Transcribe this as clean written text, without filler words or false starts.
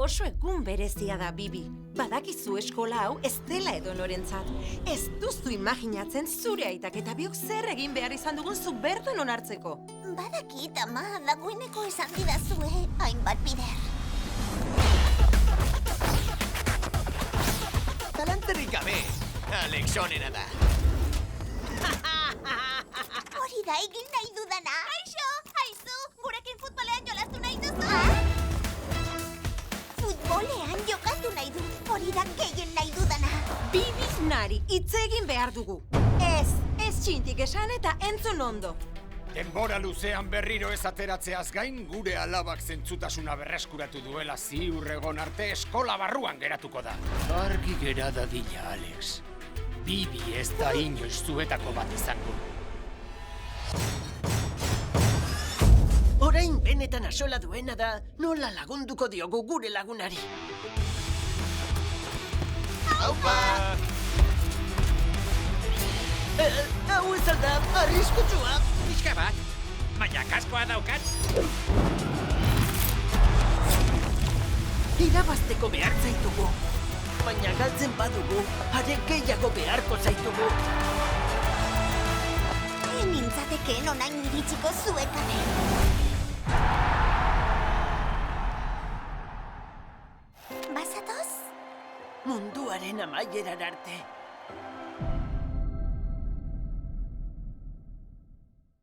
Oso egun berezia da, Bibi. Badakizu eskola hau ez dela edonorentzat. Ez duzu imaginatzen zure aitak eta biok zer egin behar izan dugun zu bertan onartzeko. Badakit, ama, dagoeneko esan didazue, hainbat bider. Talanterik gabe, Alex onena da. Hori da egin nahi dudana. Aixo, haizu, gurekin futbolean jolastu nahi duzu. Futbolean jokatu nahi du, hori da gehien nahi dudana. Bibi nari, hitz egin behar dugu. Ez txintik esan eta entzun ondo. Denbora luzean berriro ez ateratzeaz gain, gure alabak zentzutasuna berreskuratu duela ziur egon arte eskola barruan geratuko da. Argi gera dadila, Alex. Bibi ez da inoiz zuetako bat izango. Orain benetan asola duena da, nola lagunduko diogu gure lagunari. Aupa! Hau ez alda, arriskutsua. Pixka bat, baina kaskoa daukat. Irabazteko behar zaitugu. Baina galtzen badugu, are gehiago beharko zaitugu. Nintzateke nonain iritsiko zuekane. Bazatoz? Munduaren amaieran arte.